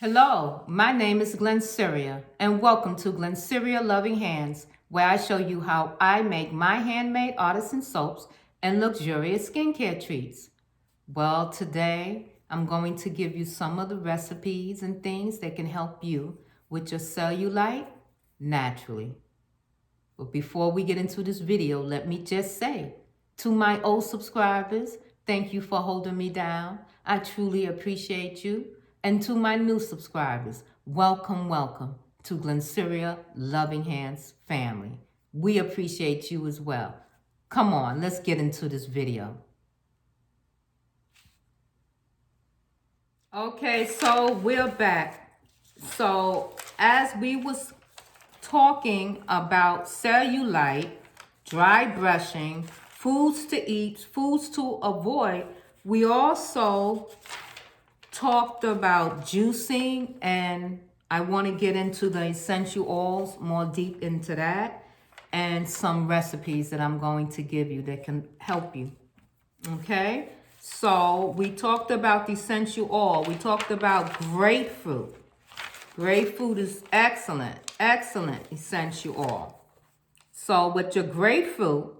Hello, my name is Glennceria, and welcome to Glennceria Loving Hands, where I show you how I make my handmade artisan soaps and luxurious skincare treats. Well, today I'm going to give you some of the recipes and things that can help you with your cellulite naturally. But before we get into this video, let me just say, to my old subscribers, thank you for holding me down. I truly appreciate you. And to my new subscribers, welcome, welcome to Glennceria Loving Hands family. We appreciate you as well. Come on, let's get into this video. Okay, so we're back. So as we was talking about cellulite, dry brushing, foods to eat, foods to avoid, we also talked about juicing, and I want to get into the essential oils more deep into that, and some recipes that I'm going to give you that can help you. Okay, so we talked about the essential oil. We talked about grapefruit. Grapefruit is excellent essential oil. So with your grapefruit,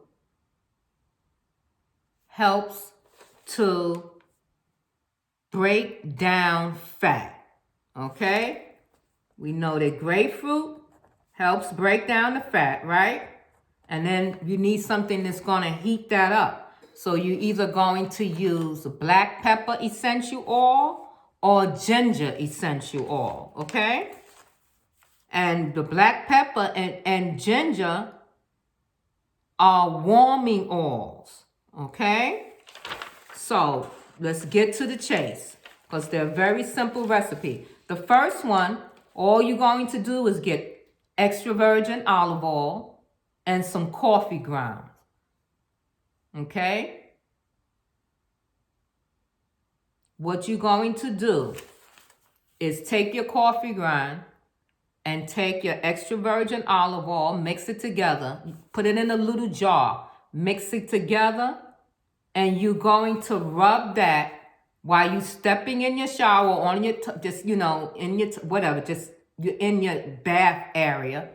helps to break down fat, okay? We know that grapefruit helps break down the fat, right? And then you need something that's gonna heat that up. So you're either going to use black pepper essential oil or ginger essential oil, okay? And the black pepper and ginger are warming oils, okay? So let's get to the chase because they're a very simple recipe. The first one, all you're going to do is get extra virgin olive oil and some coffee grounds. Okay? What you're going to do is take your coffee ground and take your extra virgin olive oil, mix it together, put it in a little jar, mix it together, and you're going to rub that while you're stepping in your shower, on your, just, in your, whatever, just you're in your bath area.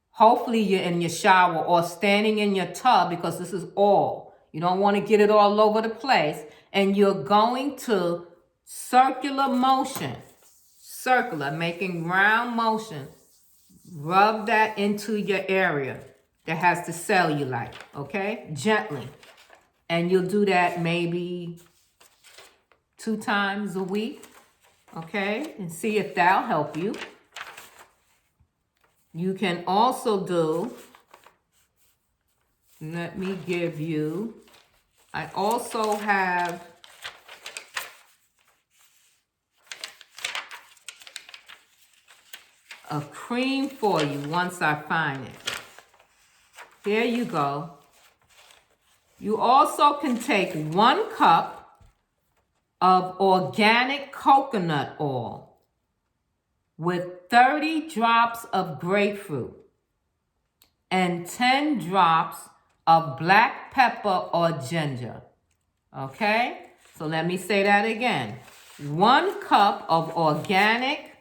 Hopefully you're in your shower or standing in your tub because this is oil. You don't want to get it all over the place. And you're going to circular, making round motion. Rub that into your area that has the cellulite, okay? Gently. And you'll do that maybe 2 times a week, okay? And see if that'll help you. You can also do, let me give you, I also have a cream for you once I find it. There you go. You also can take 1 cup of organic coconut oil with 30 drops of grapefruit and 10 drops of black pepper or ginger. Okay? So let me say that again. 1 cup of organic,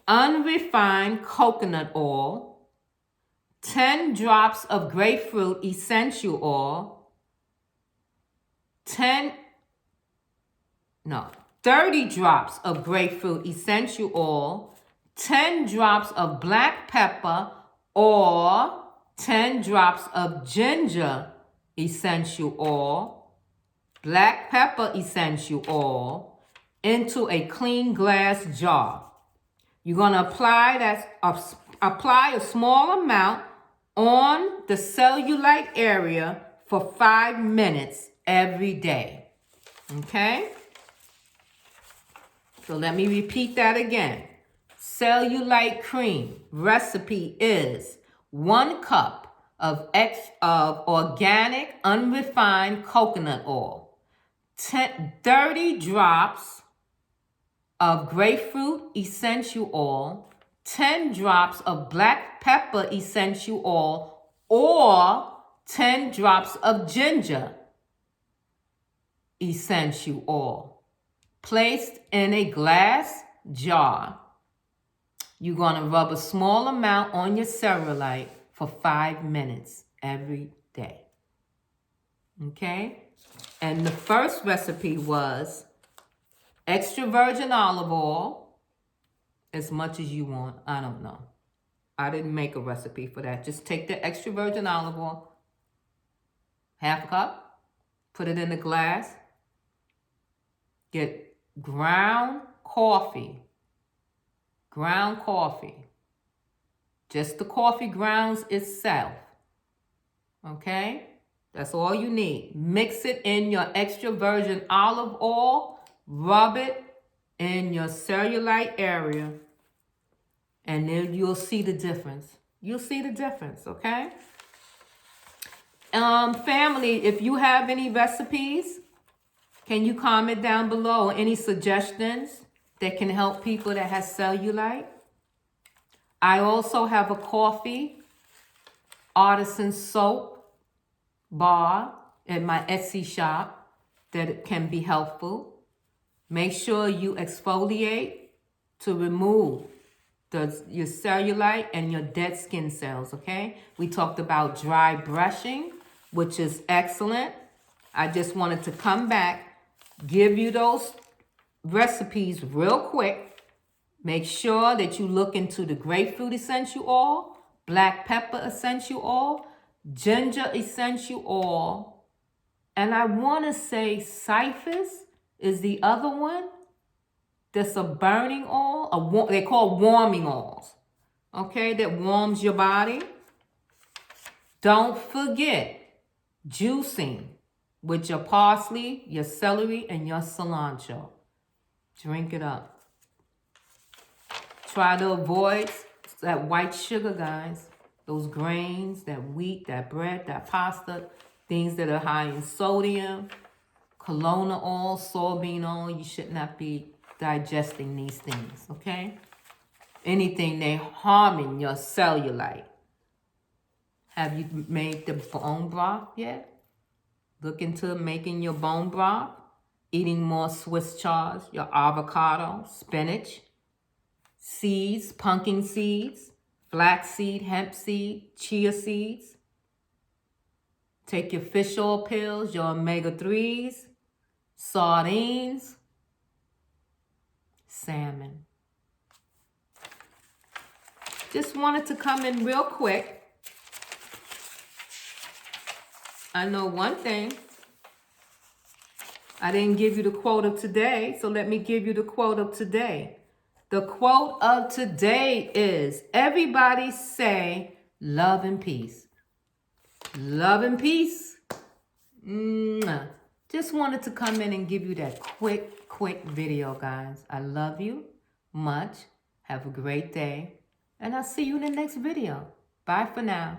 unrefined coconut oil, 10 drops of grapefruit essential oil, 30 drops of grapefruit essential oil, 10 drops of black pepper or 10 drops of ginger essential oil, black pepper essential oil into a clean glass jar. You're going to apply a small amount on the cellulite area for 5 minutes every day. Okay? So let me repeat that again. Cellulite cream recipe is 1 cup of organic unrefined coconut oil, 30 drops of grapefruit essential oil, 10 drops of black pepper essential oil, or 10 drops of ginger essential oil, placed in a glass jar. You're going to rub a small amount on your cellulite for 5 minutes every day. Okay? And the first recipe was extra virgin olive oil, as much as you want. I don't know. I didn't make a recipe for that. Just take the extra virgin olive oil, half a cup, put it in a glass. Get ground coffee. Ground coffee. Just the coffee grounds itself. Okay? That's all you need. Mix it in your extra virgin olive oil. Rub it in your cellulite area. And then you'll see the difference. You'll see the difference, okay? Family, if you have any recipes, can you comment down below any suggestions that can help people that have cellulite? I also have a coffee artisan soap bar at my Etsy shop that can be helpful. Make sure you exfoliate to remove your cellulite and your dead skin cells, okay? We talked about dry brushing, which is excellent. I just wanted to come back, give you those recipes real quick. Make sure that you look into the grapefruit essential oil, black pepper essential oil, ginger essential oil, and I want to say cyphus is the other one. That's a burning oil. They call warming oils. Okay, that warms your body. Don't forget juicing with your parsley, your celery, and your cilantro. Drink it up. Try to avoid that white sugar, guys. Those grains, that wheat, that bread, that pasta, things that are high in sodium, canola oil, soybean oil. You should not be digesting these things, okay? Anything that harming your cellulite. Have you made the bone broth yet? Look into making your bone broth. Eating more Swiss chard, your avocado, spinach, seeds, pumpkin seeds, flaxseed, hemp seed, chia seeds. Take your fish oil pills, your omega-3s, sardines, salmon. Just wanted to come in real quick. I know one thing. I didn't give you the quote of today, so let me give you the quote of today. The quote of today is, everybody say love and peace. Love and peace. Mwah. Just wanted to come in and give you that quick video, guys. I love you much. Have a great day. And I'll see you in the next video. Bye for now.